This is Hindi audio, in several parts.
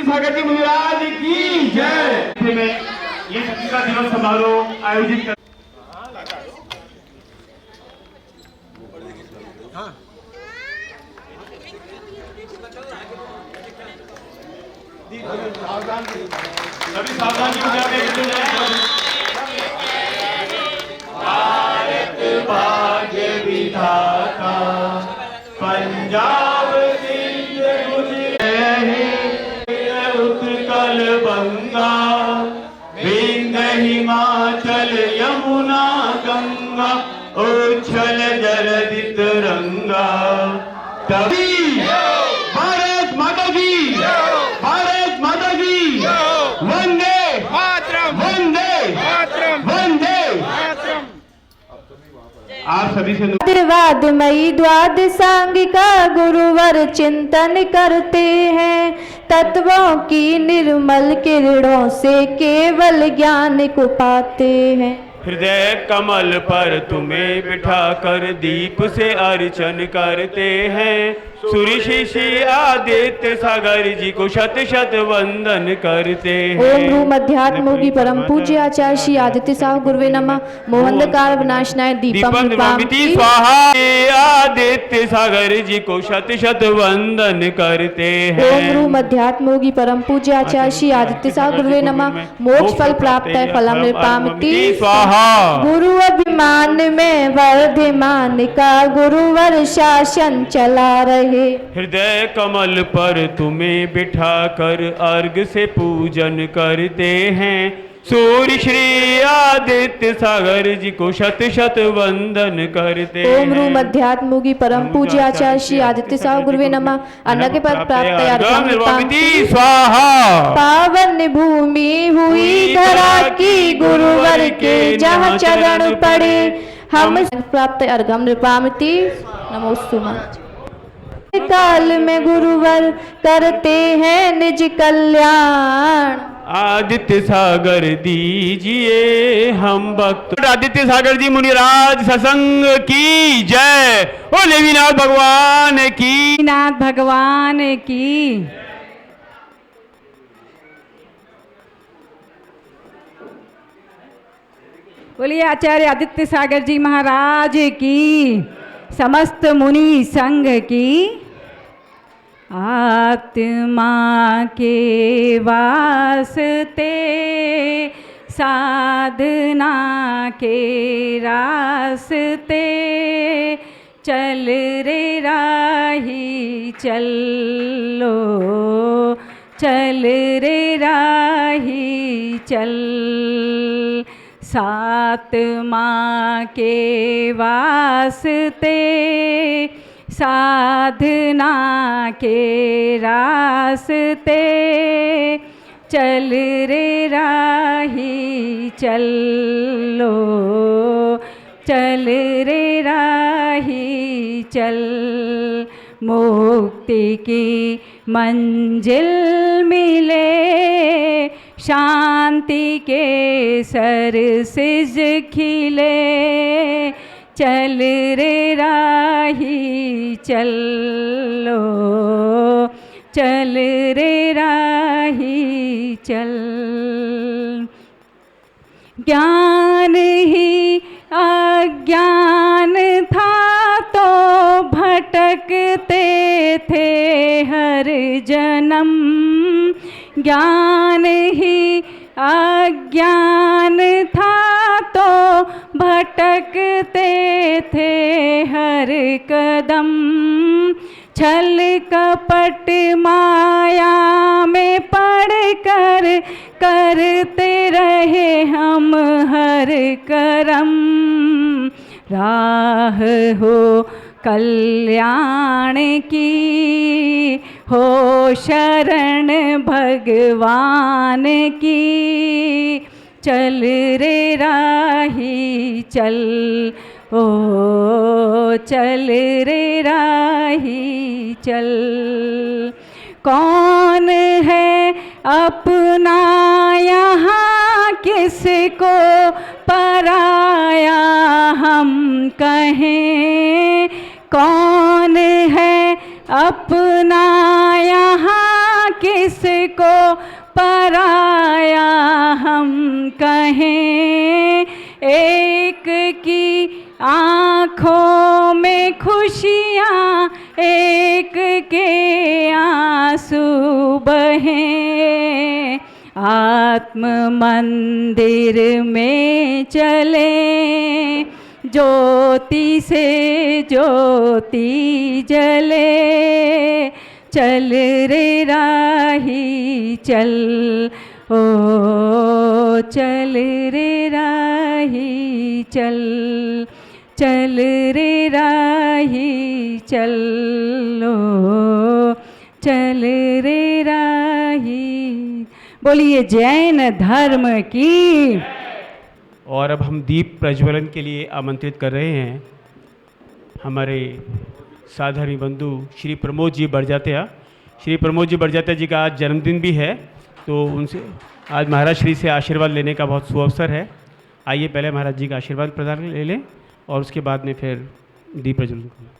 सागर जी मुनिराज की जय। में ये स्वतंत्रता दिवस समारोह आयोजित कर सभी सावधानी भारत भाग्य विधाता पंजाब सिंध गुजरात उत्कल बंगा विंध्य हिमाचल यमुना गंगा उच्छल जलधि तरंगा। तभी भारत माता की, भारत माता की, वंदे मातरम, वंदे मातरम, वंदे मातरम। आप सभी से वादमयी द्वादशांगिका गुरुवर चिंतन करते हैं। तत्वों की निर्मल किरणों से केवल ज्ञान को पाते हैं। हृदय कमल पर तुम्हें बिठा कर दीप से अर्चन करते हैं। सूर्य शिशि आदित्य सागर जी को शत शत वंदन करते हैं। ओम ह्रूम अध्यात्मोगी परम पूज्य आचार्य श्री आदित्य साहु गुरुवे नमः। मोहंधकार विनाशनाय दीपम निपामिति स्वाहा। आदित्य सागर जी को शत शत वंदन करते हैं। ओम ह्रूम अध्यात्मोगी परम पूज्य आचार्य श्री आदित्य साहु गुरुवे नमः। मोक्ष फल प्राप्त है फलम निपामिति स्वाहा। गुरु अभिमान में वर्धमान का गुरुवर शासन चला रहे। हृदय कमल पर तुम्हें बिठाकर अर्घ से पूजन करते हैं। सूर्य श्री आदित्य सागर जी को शत शत वंदन करते हैं। ओम ह्रूम अध्यात्मोगी परम पूज्य आचार्य श्री आदित्य साहु गुरुवे नमः। अन्न के पद प्राप्त स्वाहा। पावन भूमि हुई धरा की गुरुवर के जहाँ चरण पड़े हम प्राप्त अर्घम नृपामिति नमोस्तुते। काल में गुरुवर करते हैं निज कल्याण। आदित्य सागर दीजिए हम भक्त। आदित्य सागर जी मुनिराज सत्संग की जय। ओ लेवीनाथ भगवान की, नाथ भगवान की। बोलिए आचार्य आदित्य सागर जी महाराज की, समस्त मुनि संघ की। आत्मा के वास्ते साधना के रास्ते चल रे राही चलो, चल रे राही चल। सात माँ के वास्ते साधना के रास्ते चल रे राही चलो, चल रे राही चल। मुक्ति की मंजिल मिले शांति के सर सिज खिले चल रे राही चलो, चल रे राही चल। ज्ञान ही अज्ञान था तो भटकते थे हर जन्म। ज्ञान ही अज्ञान था तो भटकते थे हर कदम। छल कपट माया में पड़कर करते रहे हम हर करम। राह हो कल्याण की, हो शरण भगवान की। चल रे राही चल, ओ चल रे राही चल। कौन है अपना यहाँ किसको पराया हम कहें। कौन है अपना यहाँ किस किसको पराया हम कहें। एक की आँखों में खुशियाँ, एक के आंसू बहें। आत्म मंदिर में चले, ज्योति से ज्योति जले। चल रे राही चल, ओ चल रे राही चल, चल रे राही चल, ओ चल रे राही। बोलिए जैन धर्म की। और अब हम दीप प्रज्वलन के लिए आमंत्रित कर रहे हैं हमारे साधारण बंधु श्री प्रमोद जी बड़जात्या। श्री प्रमोद जी बड़जात्या जी का आज जन्मदिन भी है, तो उनसे आज महाराज श्री से आशीर्वाद लेने का बहुत सुअवसर है। आइए पहले महाराज जी का आशीर्वाद प्रदान ले लें और उसके बाद में फिर दीप प्रज्वलन करें।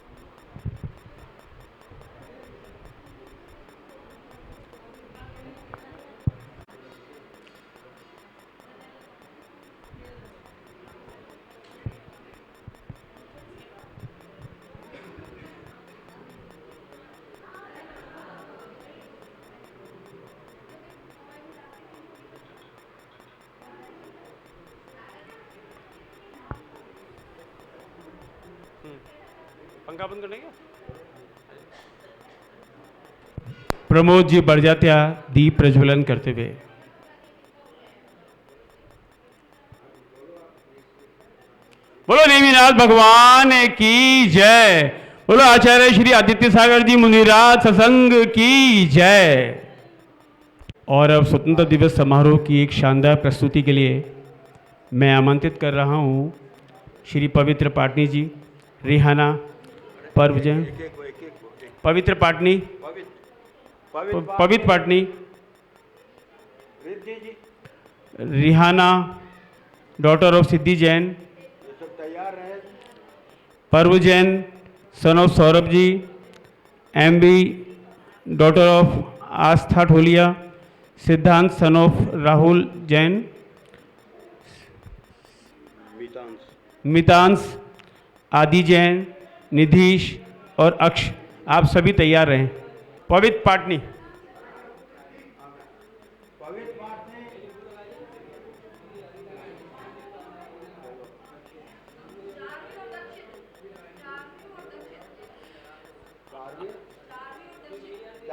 पंखा बंद करने का। प्रमोद जी बड़जात्या दीप प्रज्वलन करते हुए। बोलो नेमिनाथ भगवान की जय। बोलो आचार्य श्री आदित्य सागर जी मुनिराज सत्संग की जय। और अब स्वतंत्रता दिवस समारोह की एक शानदार प्रस्तुति के लिए मैं आमंत्रित कर रहा हूँ श्री पवित्र पाटनी जी, Rihanna परवजन, Pavitra Patni, Pavitra Patni, Rihana daughter of Siddhi Jain, Parv Jain son of Saurabh ji, MB daughter of Aastha Dholia, Siddhant son of Rahul Jain, Mitansh, Aadi Jain, Nidheesh और अक्ष, आप सभी तैयार रहें। पवित्र पाटनी।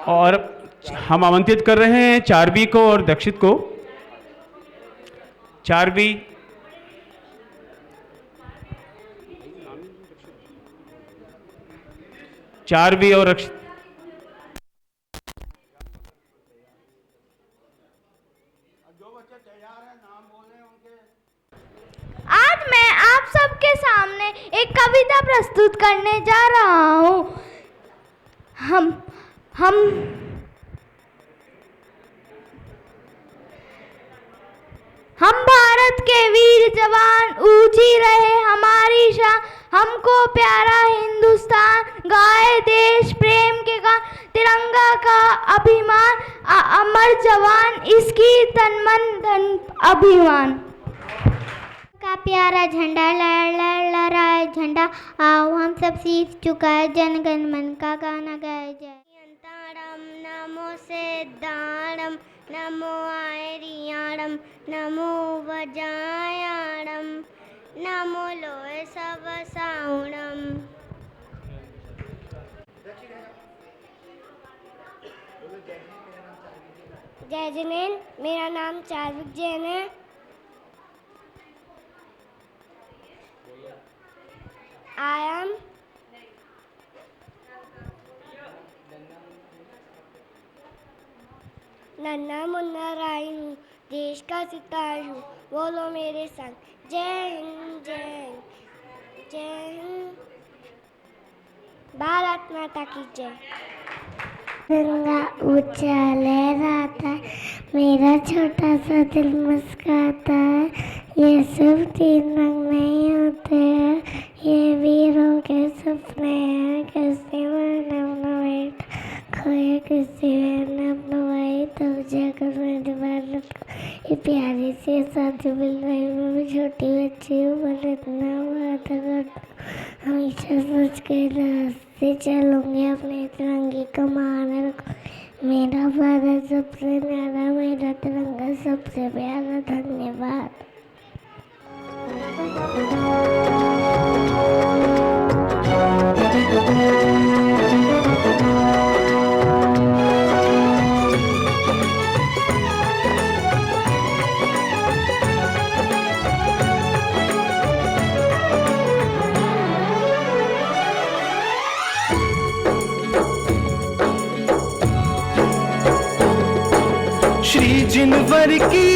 और हम आमंत्रित कर रहे हैं चारवी को और दक्षित को। चारवी और अक्षित। आज मैं आप सबके सामने एक कविता प्रस्तुत करने जा रहा हूँ। हम भारत के वीर जवान, ऊंची रहे हमारी शान, हमको प्यारा हिंदुस्तान, गाए देश प्रेम के गान, तिरंगा का अभिमान, अमर जवान इसकी तन मन धन अभिमान। का प्यारा झंडा लहर लहर लहराए झंडा, आओ हम सब सीख चुकाए, जन गण मन का गाना गाए जाए। नमो सिद्धाणम, नमो आयरियाणम, नमो वजायाणम, नमो लोय सब साउणम। जय जिनेन, मेरा नाम चार्विक जैन है। I am नन्ना मुन्ना राय हूँ, देश का सितार हूँ, बोलो मेरे संग जय हिंद जय हिंद जय हिंद, भारत माता की जय। तिरंगा ऊंचा लहराता है, मेरा छोटा सा दिल मुस्कुराता है, ये सब तीन रंग नहीं होते हैं, ये वीरों के सपने हैं, कैसे मैंने अपना बेटा खोया किसी ने अपना भाई तब जाकर मेरे बालक ये प्यारी सी शादी मिल रही। मैं भी छोटी बच्ची हूँ पर इतना वादा करता हमेशा सोच के रास्ते चलूँगी, अपने तिरंगे का मान रखूँ। मेरा भारत सबसे न्यारा, मेरा तिरंगा सबसे प्यारा। धन्यवाद। श्री जिनवर की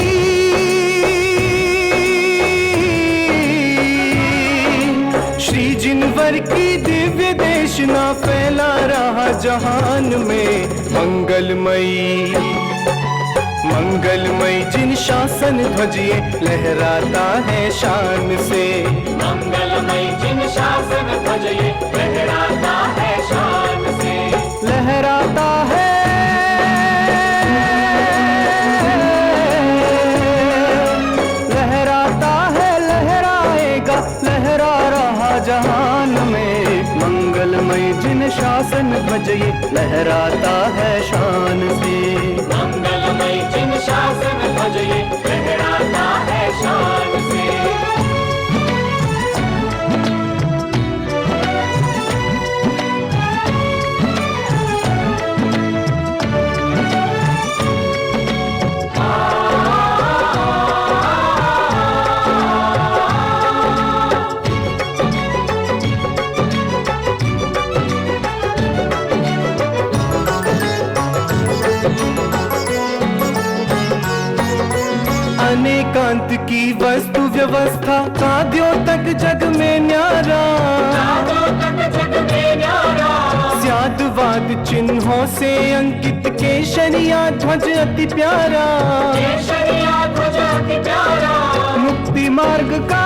जिनवर की दिव्य देशना फैला रहा जहान में। मंगलमयी मंगलमयी जिन शासन ध्वजिए लहराता है शान से। मंगलमयी जिन शासन ध्वजिए लहराता है शान से। लहराता है लहराएगा लहरा रहा जहान में। मंगलमय जिन शासन ध्वजिए लहराता है शान से। मंगलमय जिन शासन ध्वजिए लहराता है शान से। अनेकांत की वस्तु व्यवस्था साध्यों तक जग में न्यारा। स्यादवाद चिन्हों से अंकित केशरिया ध्वज अति प्यारा। मुक्ति मार्ग का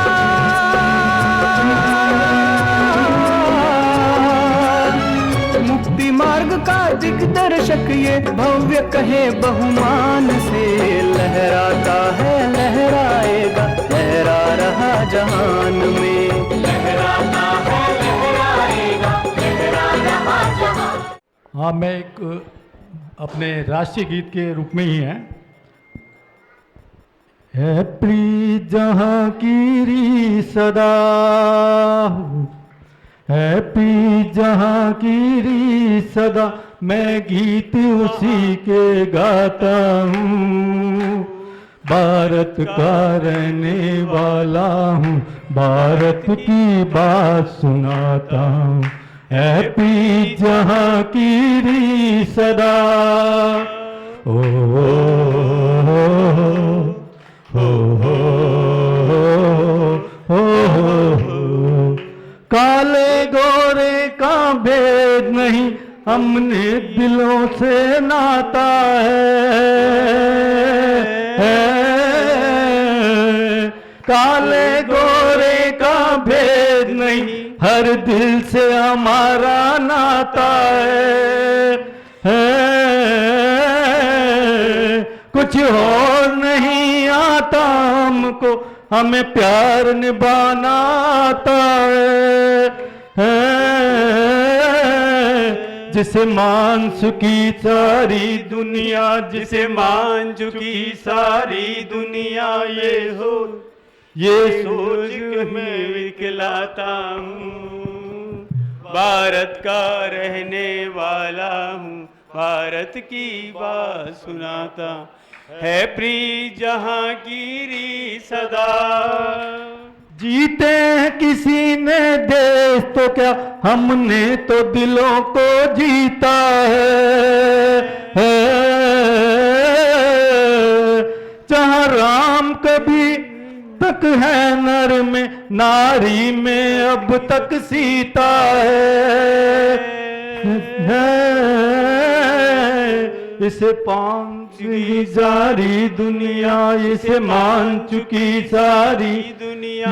मुक्ति मार्ग का दिग्दर्शक ये भव्य कहे बहुमान से। लहराता है लहराएगा लहरा रहा जहान में। लहराता है लहराएगा लहरा रहा जहान। हाँ, मैं एक अपने राष्ट्रीय गीत के रूप में ही है प्रीत जहाँ कीरी सदा है प्रीत जहाँ कीरी सदा। मैं गीत उसी के गाता हूँ। भारत का रहने वाला हूँ, भारत की बात सुनाता हूँ। है प्रीत जहाँ कीरी सदा। ओ काले गोरे का भेद नहीं, हमने दिलों से नाता है। काले गोरे का भेद नहीं, हर दिल से हमारा नाता है। कुछ और नहीं आता हमको, हमें प्यार निभाना आता है। जिसे मान चुकी सारी दुनिया, जिसे मान चुकी सारी दुनिया, ये सोच के मैं विकलाता हूँ। भारत का रहने वाला हूँ, भारत की बात सुनाता है प्रीत जहांगीरी सदा। जीते हैं किसी ने देश तो क्या, हमने तो दिलों को जीता है। जहाँ राम कभी तक है नर में, नारी में अब तक सीता है। इसे पान चुकी सारी दुनिया, इसे मान चुकी सारी दुनिया,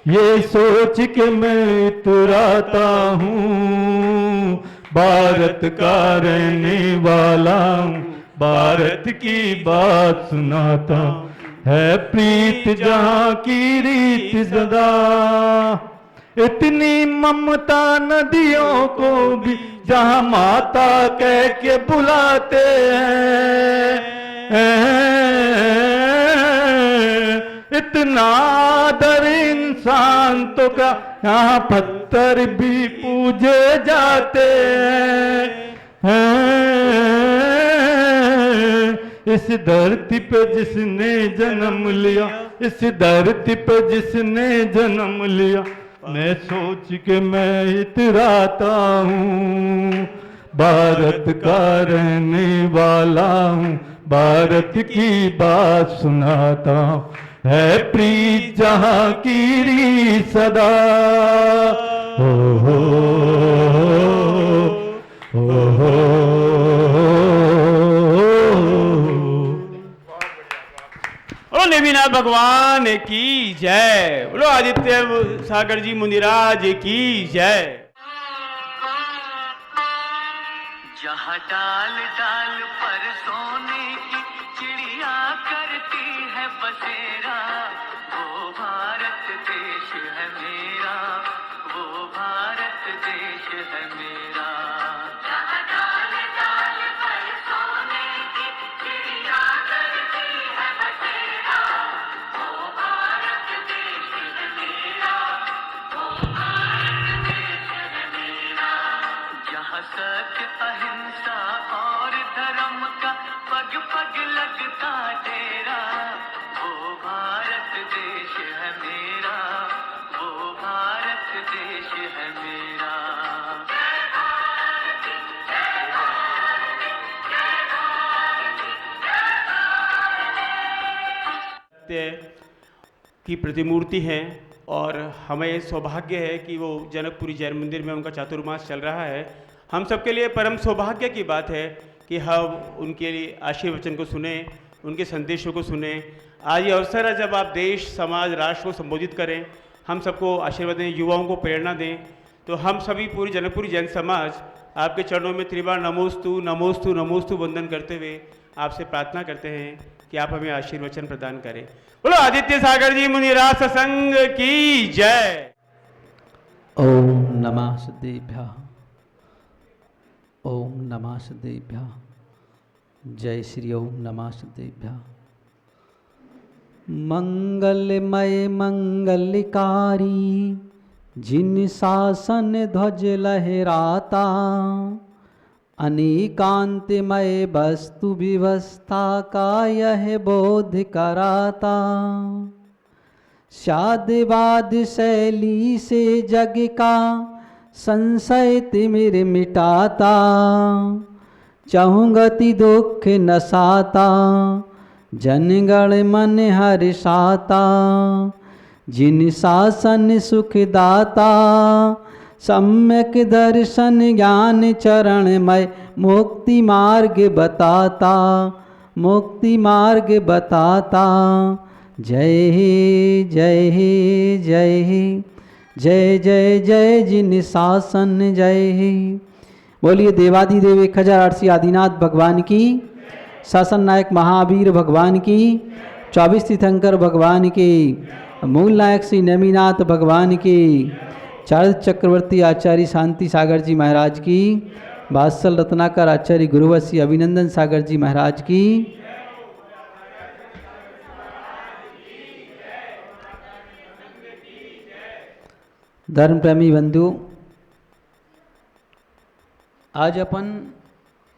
ये सोच के मैं इतराता हूँ। भारत का रहने वाला हूँ, भारत की बात सुनाता हूँ। है प्रीत जहाँ की रीत सदा, इतनी ममता नदियों को भी जहाँ माता कह के बुलाते हैं। इतना आदर इंसान तो का यहाँ पत्थर भी पूजे जाते हैं। इस धरती पे जिसने जन्म लिया, इस धरती पे जिसने जन्म लिया, मैं सोच के मैं इतराता हूँ। भारत का रहने वाला हूँ, भारत की बात सुनाता हूँ। है प्रीत जहाँ की रीत सदा। हो हो हो हो। बोलो नेमिनाथ भगवान की जय, बोलो आदित्य सागर जी मुनिराज की जय। जहाँ डाल डाल पर सोने की चिड़िया करती है बसेरा, वो भारत देश है मेरा, वो भारत देश है मेरा। जहाँ डाल डाल पर सोने की चिड़िया करती है बसेरा, वो भारत देश है मेरा, वो भारत देश है मेरा। जहाँ सत्य अहिंसा और धर्म का पग पग लगता डेरा, वो भारत देश है मेरा, वो भारत देश है मेरा। सत्य की प्रतिमूर्ति है और हमें सौभाग्य है कि वो जनकपुरी जैन मंदिर में उनका चातुर्मास चल रहा है। हम सबके लिए परम सौभाग्य की बात है कि हम उनके लिए आशीर्वचन को सुने, उनके संदेशों को सुने। आज ये अवसर है जब आप देश, समाज, राष्ट्र को संबोधित करें, हम सबको आशीर्वाद दें, युवाओं को प्रेरणा दें। तो हम सभी पूरी जनकपुरी जैन समाज आपके चरणों में त्रिबार नमोस्तु नमोस्तु नमोस्तु वंदन करते हुए आपसे प्रार्थना करते हैं कि आप हमें आशीर्वचन प्रदान करें। बोलो आदित्य सागर जी मुनिराज सत्संग की जय। ओम नमः सिद्धेभ्यः, ओम नमः सिद्धेभ्यः, जय श्री ओम नमः सिद्धेभ्यः। मंगलमय मंगलकारी, जिन शासन ध्वज लहराता, अनेकांतमय वस्तु व्यवस्था का यह बोध कराता। शादवाद शैली से जग का संशय तिमिर मिटाता, चहुंगति दुख नसाता, जनगण मन हर्षाता। जिन शासन सुखदाता, सम्यक दर्शन ज्ञान चरणमय, मुक्ति मार्ग बताता, मुक्ति मार्ग बताता। जय हे जय हे जय हे, जय जय जय जिन शासन जय हे। बोलिए देवादिदेव 1008 आदिनाथ भगवान की, शासन नायक महावीर भगवान की, 24 तीर्थंकर भगवान की, मूल नायक श्री नेमिनाथ भगवान की, चार्ज चक्रवर्ती आचार्य शांति सागर जी महाराज की, वात्सल रत्नाकर आचार्य गुरुवशी अभिनंदन सागर जी महाराज की। धर्म प्रेमी बंधु, आज अपन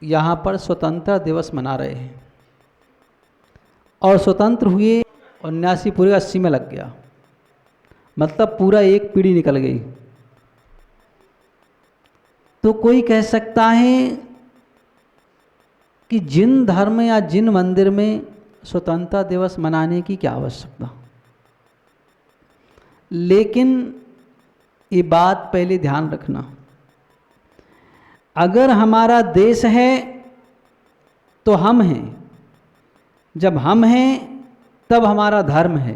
यहाँ पर स्वतंत्रता दिवस मना रहे हैं और स्वतंत्र हुए 79 पूरे 80 में लग गया, मतलब पूरा एक पीढ़ी निकल गई। तो कोई कह सकता है कि जिन धर्म या जिन मंदिर में स्वतंत्रता दिवस मनाने की क्या आवश्यकता, लेकिन ये बात पहले ध्यान रखना, अगर हमारा देश है तो हम हैं, जब हम हैं तब हमारा धर्म है,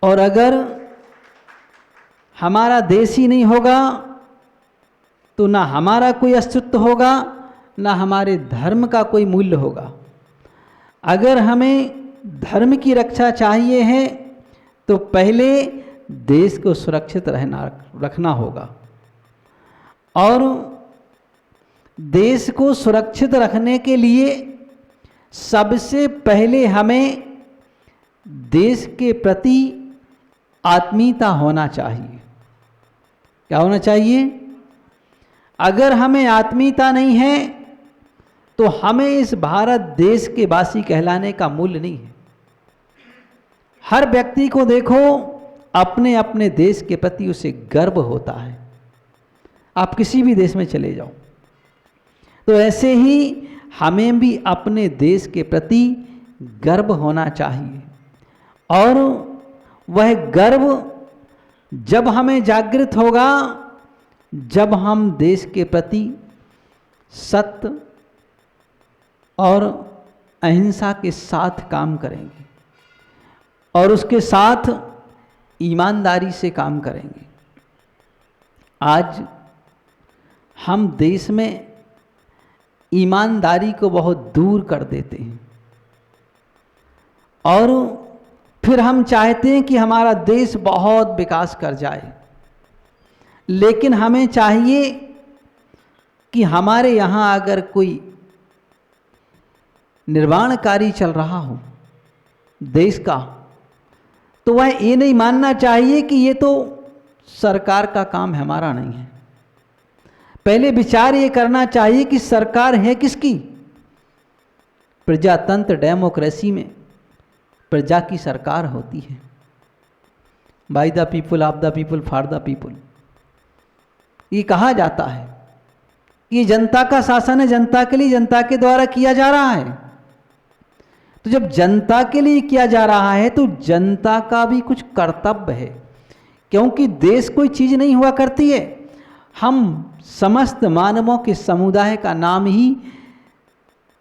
और अगर हमारा देश ही नहीं होगा तो ना हमारा कोई अस्तित्व होगा, ना हमारे धर्म का कोई मूल्य होगा। अगर हमें धर्म की रक्षा चाहिए है तो पहले देश को सुरक्षित रखना होगा, और देश को सुरक्षित रखने के लिए सबसे पहले हमें देश के प्रति आत्मीयता होना चाहिए। क्या होना चाहिए? अगर हमें आत्मीयता नहीं है तो हमें इस भारत देश के वासी कहलाने का मूल्य नहीं है। हर व्यक्ति को देखो, अपने अपने देश के प्रति उसे गर्व होता है। आप किसी भी देश में चले जाओ, तो ऐसे ही हमें भी अपने देश के प्रति गर्व होना चाहिए, और वह गर्व जब हमें जागृत होगा जब हम देश के प्रति सत्य और अहिंसा के साथ काम करेंगे और उसके साथ ईमानदारी से काम करेंगे। आज हम देश में ईमानदारी को बहुत दूर कर देते हैं, और फिर हम चाहते हैं कि हमारा देश बहुत विकास कर जाए। लेकिन हमें चाहिए कि हमारे यहाँ अगर कोई निर्माण कार्य चल रहा हो देश का, तो वह ये नहीं मानना चाहिए कि ये तो सरकार का काम है, हमारा नहीं है। पहले विचार ये करना चाहिए कि सरकार है किसकी? प्रजातंत्र डेमोक्रेसी में प्रजा की सरकार होती है। By the people, of the people, for the people, ये कहा जाता है। ये जनता का शासन है, जनता के लिए, जनता के द्वारा किया जा रहा है। तो जब जनता के लिए किया जा रहा है तो जनता का भी कुछ कर्तव्य है, क्योंकि देश कोई चीज़ नहीं हुआ करती है। हम समस्त मानवों के समुदाय का नाम ही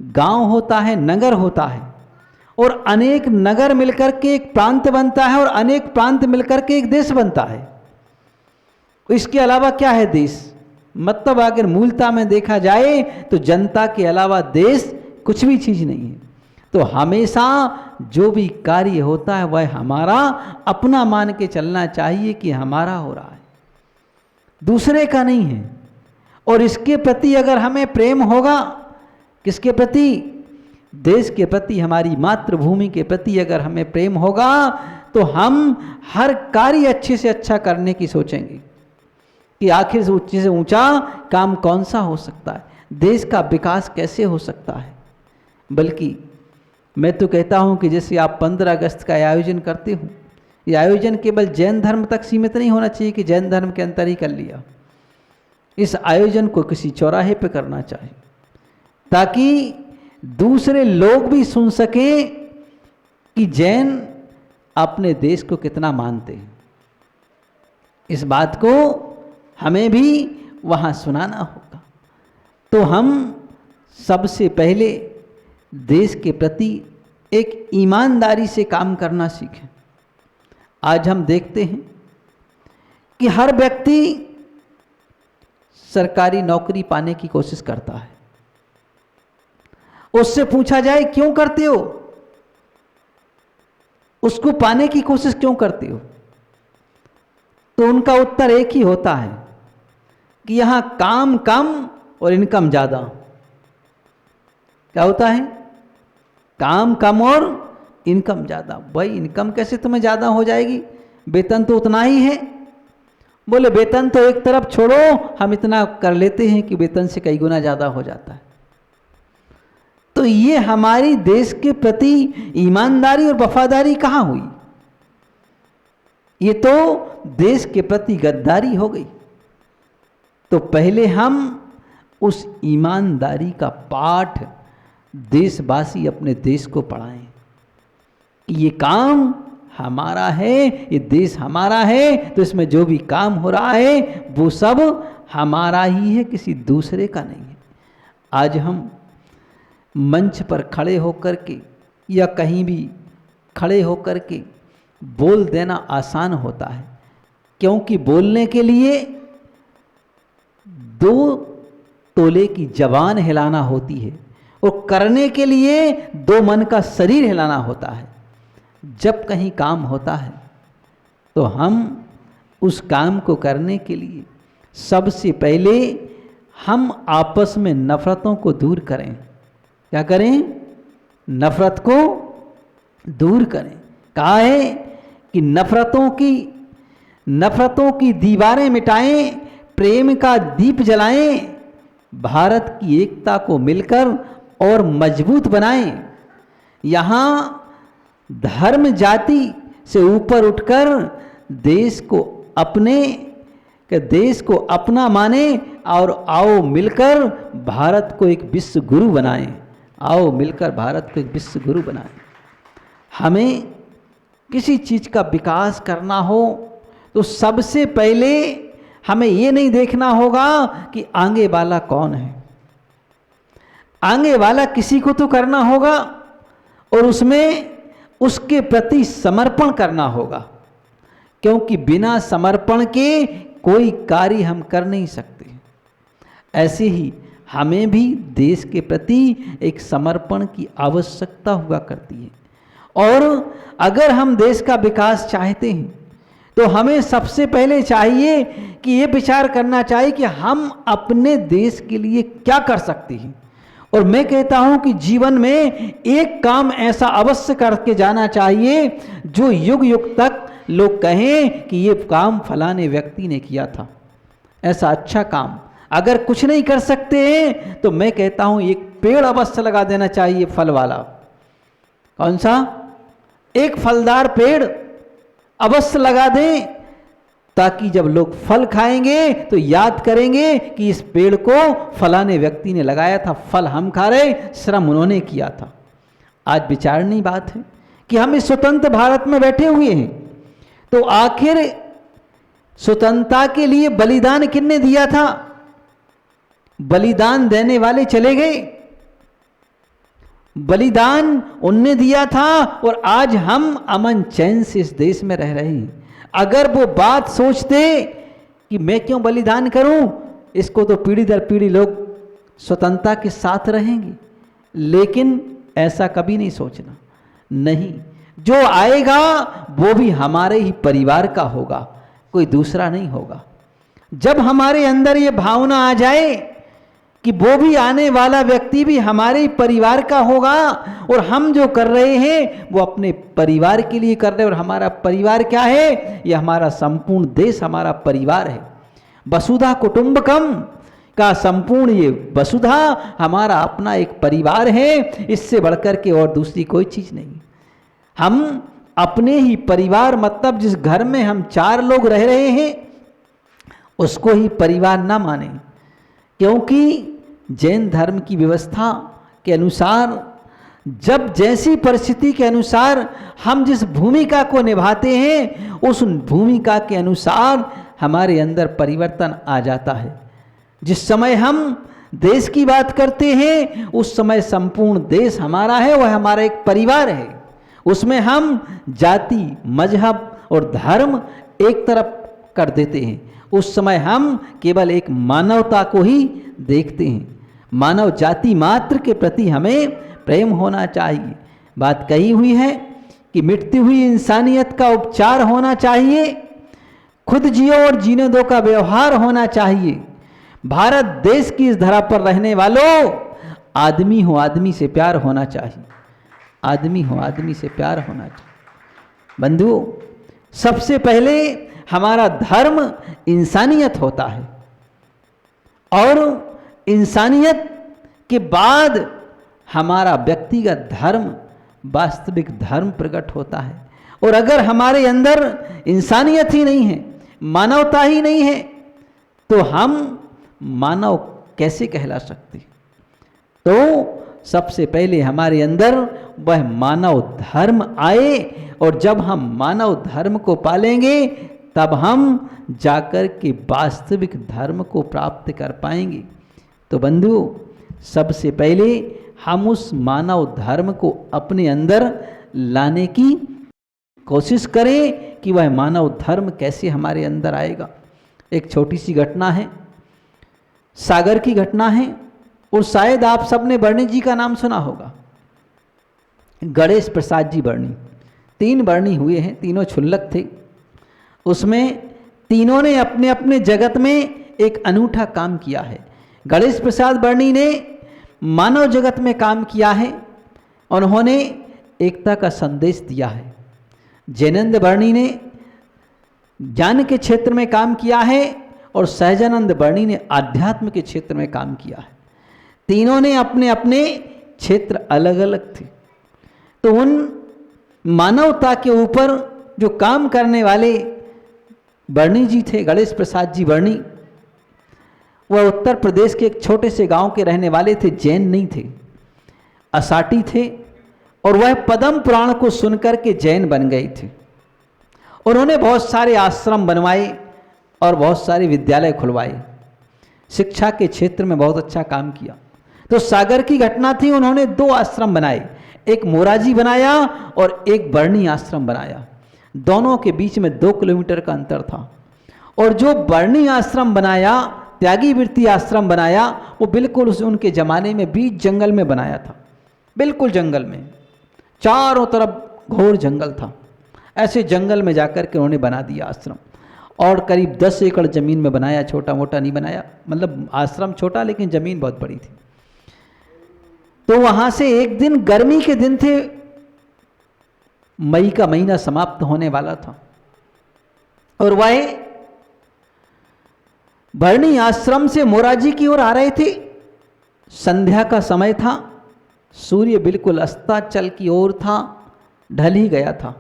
गांव होता है, नगर होता है, और अनेक नगर मिलकर के एक प्रांत बनता है, और अनेक प्रांत मिलकर के एक देश बनता है। इसके अलावा क्या है देश? मतलब अगर मूलता में देखा जाए तो जनता के अलावा देश कुछ भी चीज़ नहीं है। तो हमेशा जो भी कार्य होता है वह हमारा अपना मान के चलना चाहिए कि हमारा हो रहा है, दूसरे का नहीं है। और इसके प्रति अगर हमें प्रेम होगा, किसके प्रति? देश के प्रति, हमारी मातृभूमि के प्रति अगर हमें प्रेम होगा तो हम हर कार्य अच्छे से अच्छा करने की सोचेंगे कि आखिर से ऊंचे से ऊंचा काम कौन सा हो सकता है, देश का विकास कैसे हो सकता है। बल्कि मैं तो कहता हूं कि जैसे आप 15 अगस्त का आयोजन करते हो, ये आयोजन केवल जैन धर्म तक सीमित नहीं होना चाहिए कि जैन धर्म के अंतर ही कर लिया। इस आयोजन को किसी चौराहे पे करना चाहिए, ताकि दूसरे लोग भी सुन सके कि जैन अपने देश को कितना मानते हैं। इस बात को हमें भी वहाँ सुनाना होगा। तो हम सबसे पहले देश के प्रति एक ईमानदारी से काम करना सीखें। आज हम देखते हैं कि हर व्यक्ति सरकारी नौकरी पाने की कोशिश करता है। उससे पूछा जाए क्यों करते हो, उसको पाने की कोशिश क्यों करते हो, तो उनका उत्तर एक ही होता है कि यहां काम कम और इनकम ज्यादा। क्या होता है? काम कम और इनकम ज़्यादा। भाई इनकम कैसे तुम्हें ज़्यादा हो जाएगी, वेतन तो उतना ही है। बोले वेतन तो एक तरफ छोड़ो, हम इतना कर लेते हैं कि वेतन से कई गुना ज़्यादा हो जाता है। तो ये हमारी देश के प्रति ईमानदारी और वफादारी कहाँ हुई? ये तो देश के प्रति गद्दारी हो गई। तो पहले हम उस ईमानदारी का पाठ देशवासी अपने देश को पढ़ाएं कि ये काम हमारा है, ये देश हमारा है, तो इसमें जो भी काम हो रहा है वो सब हमारा ही है, किसी दूसरे का नहीं है। आज हम मंच पर खड़े होकर के या कहीं भी खड़े होकर के बोल देना आसान होता है, क्योंकि बोलने के लिए 2 तोले की जबान हिलाना होती है और करने के लिए 2 मन का शरीर हिलाना होता है। जब कहीं काम होता है तो हम उस काम को करने के लिए सबसे पहले हम आपस में नफरतों को दूर करें। क्या करें? नफरत को दूर करें। कहा है कि नफरतों की दीवारें मिटाएं, प्रेम का दीप जलाएं, भारत की एकता को मिलकर और मजबूत बनाएं। यहाँ धर्म जाति से ऊपर उठकर देश को अपना माने और आओ मिलकर भारत को एक विश्व गुरु बनाएं। आओ मिलकर भारत को एक विश्व गुरु बनाएं। हमें किसी चीज़ का विकास करना हो तो सबसे पहले हमें ये नहीं देखना होगा कि आगे वाला कौन है। आगे वाला किसी को तो करना होगा और उसमें उसके प्रति समर्पण करना होगा, क्योंकि बिना समर्पण के कोई कार्य हम कर नहीं सकते। ऐसे ही हमें भी देश के प्रति एक समर्पण की आवश्यकता हुआ करती है। और अगर हम देश का विकास चाहते हैं तो हमें सबसे पहले चाहिए कि ये विचार करना चाहिए कि हम अपने देश के लिए क्या कर सकते हैं। और मैं कहता हूं कि जीवन में एक काम ऐसा अवश्य करके जाना चाहिए जो युग युग तक लोग कहें कि ये काम फलाने व्यक्ति ने किया था। ऐसा अच्छा काम अगर कुछ नहीं कर सकते हैं तो मैं कहता हूं एक पेड़ अवश्य लगा देना चाहिए, फल वाला। कौन सा? एक फलदार पेड़ अवश्य लगा दें, ताकि जब लोग फल खाएंगे तो याद करेंगे कि इस पेड़ को फलाने व्यक्ति ने लगाया था, फल हम खा रहे, श्रम उन्होंने किया था। आज विचारनीय बात है कि हम इस स्वतंत्र भारत में बैठे हुए हैं, तो आखिर स्वतंत्रता के लिए बलिदान किसने दिया था? बलिदान देने वाले चले गए, बलिदान उनने दिया था और आज हम अमन चैन से इस देश में रह रहे हैं। अगर वो बात सोचते कि मैं क्यों बलिदान करूं, इसको तो पीढ़ी दर पीढ़ी लोग स्वतंत्रता के साथ रहेंगे, लेकिन ऐसा कभी नहीं सोचना। नहीं, जो आएगा वो भी हमारे ही परिवार का होगा, कोई दूसरा नहीं होगा। जब हमारे अंदर ये भावना आ जाए कि वो भी आने वाला व्यक्ति भी हमारे परिवार का होगा और हम जो कर रहे हैं वो अपने परिवार के लिए कर रहे हैं, और हमारा परिवार क्या है? ये हमारा संपूर्ण देश हमारा परिवार है। वसुधा कुटुंबकम का संपूर्ण ये वसुधा हमारा अपना एक परिवार है, इससे बढ़कर के और दूसरी कोई चीज़ नहीं। हम अपने ही परिवार, मतलब जिस घर में हम 4 लोग रह रहे हैं उसको ही परिवार ना माने, क्योंकि जैन धर्म की व्यवस्था के अनुसार जब जैसी परिस्थिति के अनुसार हम जिस भूमिका को निभाते हैं उस भूमिका के अनुसार हमारे अंदर परिवर्तन आ जाता है। जिस समय हम देश की बात करते हैं उस समय संपूर्ण देश हमारा है, वह हमारा एक परिवार है। उसमें हम जाति, मजहब और धर्म एक तरफ कर देते हैं। उस समय हम केवल एक मानवता को ही देखते हैं। मानव जाति मात्र के प्रति हमें प्रेम होना चाहिए। बात कही हुई है कि मिटती हुई इंसानियत का उपचार होना चाहिए, खुद जियो और जीने दो का व्यवहार होना चाहिए। भारत देश की इस धरा पर रहने वालों, आदमी हो आदमी से प्यार होना चाहिए, आदमी हो आदमी से प्यार होना चाहिए। बंधुओं, सबसे पहले हमारा धर्म इंसानियत होता है और इंसानियत के बाद हमारा व्यक्तिगत धर्म, वास्तविक धर्म प्रकट होता है। और अगर हमारे अंदर इंसानियत ही नहीं है, मानवता ही नहीं है, तो हम मानव कैसे कहला सकते? तो सबसे पहले हमारे अंदर वह मानव धर्म आए, और जब हम मानव धर्म को पालेंगे तब हम जाकर के वास्तविक धर्म को प्राप्त कर पाएंगे। तो बंधुओं, सबसे पहले हम उस मानव धर्म को अपने अंदर लाने की कोशिश करें कि वह मानव धर्म कैसे हमारे अंदर आएगा। एक छोटी सी घटना है सागर की घटना है, और शायद आप सबने बर्णी जी का नाम सुना होगा। गणेश प्रसाद जी बर्णी, 3 बर्णी हुए हैं, तीनों क्षुल्लक थे। उसमें तीनों ने अपने अपने जगत में एक अनूठा काम किया है। गणेश प्रसाद बर्णी ने मानव जगत में काम किया है, उन्होंने एकता का संदेश दिया है। जैनंद बर्णी ने ज्ञान के क्षेत्र में काम किया है, और सहजानंद बर्णी ने आध्यात्म के क्षेत्र में काम किया है। तीनों ने अपने अपने क्षेत्र अलग अलग थे। तो उन मानवता के ऊपर जो काम करने वाले बर्णी जी थे, गणेश प्रसाद जी बर्णी, वह उत्तर प्रदेश के एक छोटे से गांव के रहने वाले थे, जैन नहीं थे, असाटी थे, और वह पद्म पुराण को सुनकर के जैन बन गए थे। उन्होंने बहुत सारे आश्रम बनवाए और बहुत सारे विद्यालय खुलवाए, शिक्षा के क्षेत्र में बहुत अच्छा काम किया। तो सागर की घटना थी, उन्होंने 2 आश्रम बनाए, एक मोराजी बनाया और एक बर्णी आश्रम बनाया। दोनों के बीच में 2 किलोमीटर का अंतर था। और जो बर्णी आश्रम बनाया, त्यागी वृत्ति आश्रम बनाया, वो बिल्कुल उनके ज़माने में बीच जंगल में बनाया था, बिल्कुल जंगल में, चारों तरफ घोर जंगल था। ऐसे जंगल में जाकर के उन्होंने बना दिया आश्रम, और करीब 10 एकड़ ज़मीन में बनाया, छोटा मोटा नहीं बनाया, मतलब आश्रम छोटा लेकिन ज़मीन बहुत बड़ी थी। तो वहाँ से एक दिन, गर्मी के दिन थे, मई का महीना समाप्त होने वाला था, और वह बर्णी आश्रम से मोराजी की ओर आ रहे थे। संध्या का समय था, सूर्य बिल्कुल अस्ताचल की ओर था, ढल ही गया था।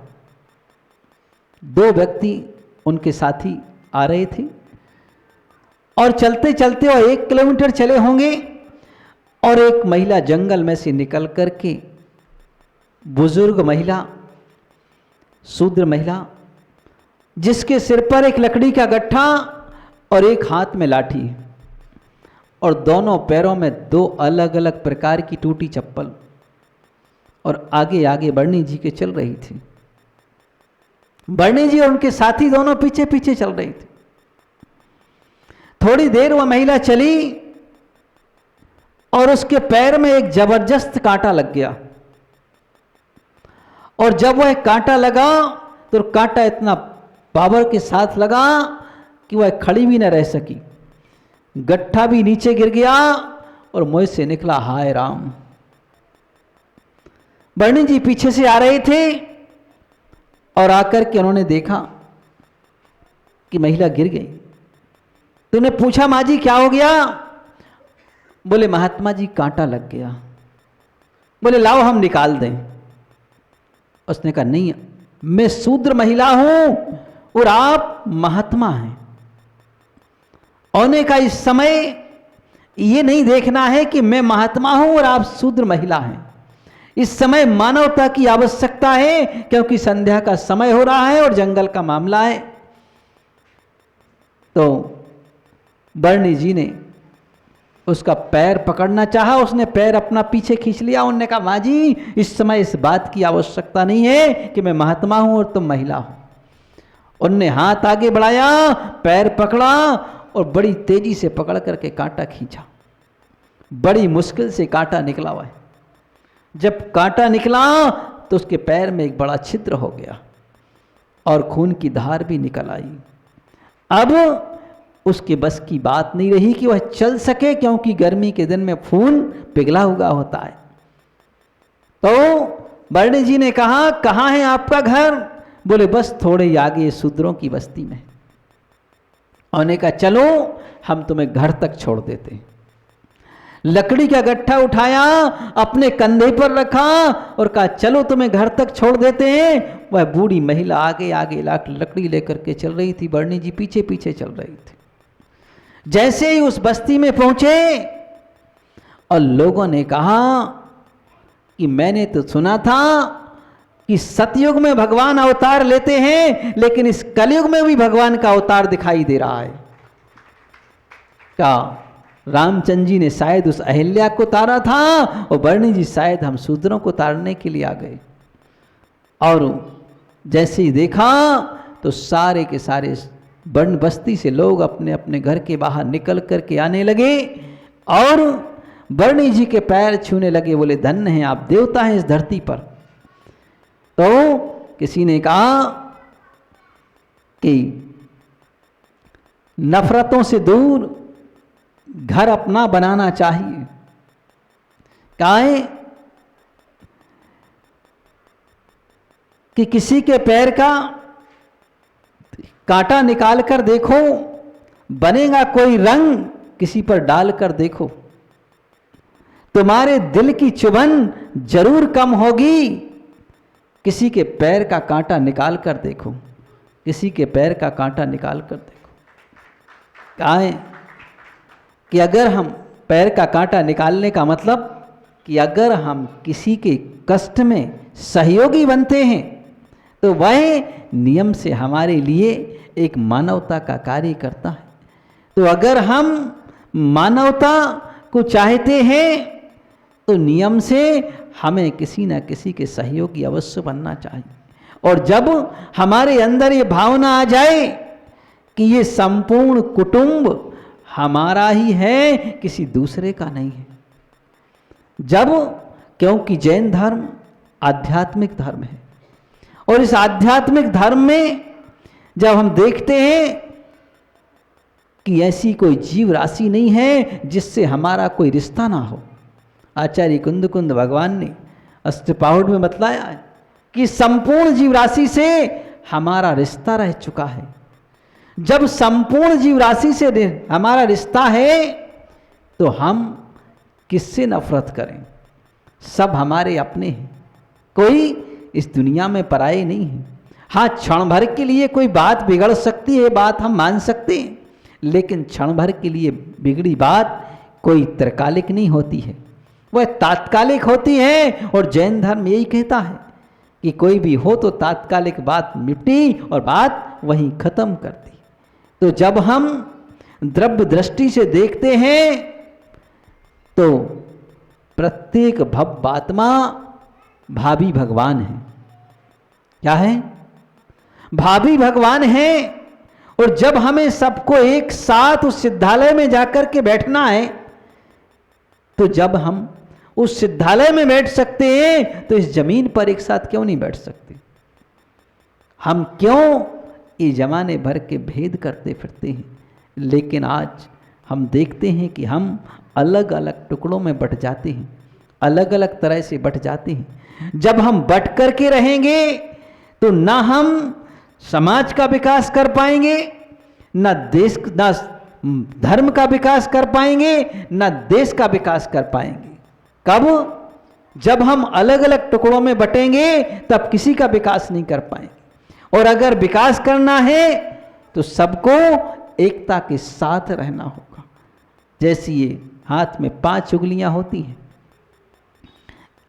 2 व्यक्ति उनके साथी आ रहे थे, और चलते चलते वो 1 किलोमीटर चले होंगे, और एक महिला जंगल में से निकल करके, बुजुर्ग महिला, शूद्र महिला, जिसके सिर पर एक लकड़ी का गट्ठा और एक हाथ में लाठी, और दोनों पैरों में 2 अलग अलग प्रकार की टूटी चप्पल, और आगे आगे बर्णी जी के चल रही थी। बर्णी जी और उनके साथी दोनों पीछे पीछे चल रहे थे। थोड़ी देर वह महिला चली, और उसके पैर में एक जबरदस्त कांटा लग गया, और जब वह कांटा लगा तो कांटा इतना पावर के साथ लगा कि वह खड़ी भी न रह सकी, गट्ठा भी नीचे गिर गया, और मुंह से निकला हाय राम। बर्णी जी पीछे से आ रहे थे, और आकर के उन्होंने देखा कि महिला गिर गई। तो उन्हें पूछा, माँ जी क्या हो गया? बोले महात्मा जी कांटा लग गया। बोले लाओ हम निकाल दें। उसने कहा नहीं, मैं शूद्र महिला हूं और आप महात्मा हैं। होने का इस समय ये नहीं देखना है कि मैं महात्मा हूं और आप शूद्र महिला हैं। इस समय मानवता की आवश्यकता है, क्योंकि संध्या का समय हो रहा है और जंगल का मामला है। तो बर्णी जी ने उसका पैर पकड़ना चाहा, उसने पैर अपना पीछे खींच लिया। उन्होंने कहा माँ जी इस समय इस बात की आवश्यकता नहीं है कि मैं महात्मा हूं और तुम महिला हो। उनने हाथ आगे बढ़ाया, पैर पकड़ा और बड़ी तेजी से पकड़ करके कांटा खींचा। बड़ी मुश्किल से कांटा निकला हुआ है। जब कांटा निकला तो उसके पैर में एक बड़ा छिद्र हो गया और खून की धार भी निकल आई। अब उसके बस की बात नहीं रही कि वह चल सके, क्योंकि गर्मी के दिन में खून पिघला हुआ होता है। तो बर्णी जी ने कहा कहाँ है आपका घर? बोले बस थोड़े ही आगे शूद्रों की बस्ती में। उन्होंने कहा चलो हम तुम्हें घर तक छोड़ देते। लकड़ी का गट्ठा उठाया, अपने कंधे पर रखा और कहा चलो तुम्हें घर तक छोड़ देते हैं। वह बूढ़ी महिला आगे आगे लकड़ी लेकर के चल रही थी, बर्णी जी पीछे पीछे चल रही थी। जैसे ही उस बस्ती में पहुंचे और लोगों ने कहा कि मैंने तो सुना था कि सतयुग में भगवान अवतार लेते हैं, लेकिन इस कलयुग में भी भगवान का अवतार दिखाई दे रहा है। क्या रामचंद्र जी ने शायद उस अहिल्या को तारा था और बर्णी जी शायद हम शूद्रों को तारने के लिए आ गए। और जैसे ही देखा तो सारे के सारे वर्ण बस्ती से लोग अपने अपने घर के बाहर निकल करके आने लगे और वर्णी जी के पैर छूने लगे, बोले धन्य हैं आप, देवता हैं इस धरती पर। तो किसी ने कहा कि नफरतों से दूर घर अपना बनाना चाहिए। काहे कि किसी के पैर का कांटा निकाल कर देखो, बनेगा कोई रंग, किसी पर डाल कर देखो, तुम्हारे दिल की चुभन जरूर कम होगी। किसी के पैर का कांटा निकाल कर देखो, किसी के पैर का कांटा निकाल कर देखो। कहा है कि अगर हम पैर का कांटा निकालने का मतलब कि अगर हम किसी के कष्ट में सहयोगी बनते हैं तो वह नियम से हमारे लिए एक मानवता का कार्य करता है। तो अगर हम मानवता को चाहते हैं तो नियम से हमें किसी न किसी के सहयोगी अवश्य बनना चाहिए। और जब हमारे अंदर ये भावना आ जाए कि ये संपूर्ण कुटुंब हमारा ही है, किसी दूसरे का नहीं है, जब, क्योंकि जैन धर्म आध्यात्मिक धर्म है और इस आध्यात्मिक धर्म में जब हम देखते हैं कि ऐसी कोई जीव राशि नहीं है जिससे हमारा कोई रिश्ता ना हो। आचार्य कुंद भगवान ने अष्टपाहुड़ में बतलाया है कि संपूर्ण जीव राशि से हमारा रिश्ता रह चुका है। जब संपूर्ण जीव राशि से हमारा रिश्ता है तो हम किससे नफरत करें? सब हमारे अपने हैं, कोई इस दुनिया में पराये नहीं है। हाँ, क्षण भर के लिए कोई बात बिगड़ सकती है, बात हम मान सकते हैं, लेकिन क्षण भर के लिए बिगड़ी बात कोई त्रिकालिक नहीं होती है, वह तात्कालिक होती है। और जैन धर्म यही कहता है कि कोई भी हो तो तात्कालिक बात मिटी और बात वहीं खत्म कर दी। तो जब हम द्रव्य दृष्टि से देखते हैं तो प्रत्येक भव्यात्मा भावी भगवान है। क्या है? भावी भगवान है। और जब हमें सबको एक साथ उस सिद्धालय में जाकर के बैठना है तो जब हम उस सिद्धालय में बैठ सकते हैं तो इस जमीन पर एक साथ क्यों नहीं बैठ सकते? हम क्यों ये जमाने भर के भेद करते फिरते हैं? लेकिन आज हम देखते हैं कि हम अलग अलग टुकड़ों में बट जाते हैं, अलग अलग तरह से बट जाते हैं। जब हम बट करके रहेंगे तो ना हम समाज का विकास कर पाएंगे, ना देश, ना धर्म का विकास कर पाएंगे, ना देश का विकास कर पाएंगे। कब? जब हम अलग अलग टुकड़ों में बटेंगे तब किसी का विकास नहीं कर पाएंगे। और अगर विकास करना है तो सबको एकता के साथ रहना होगा। जैसी ये हाथ में 5 उंगलियां होती हैं,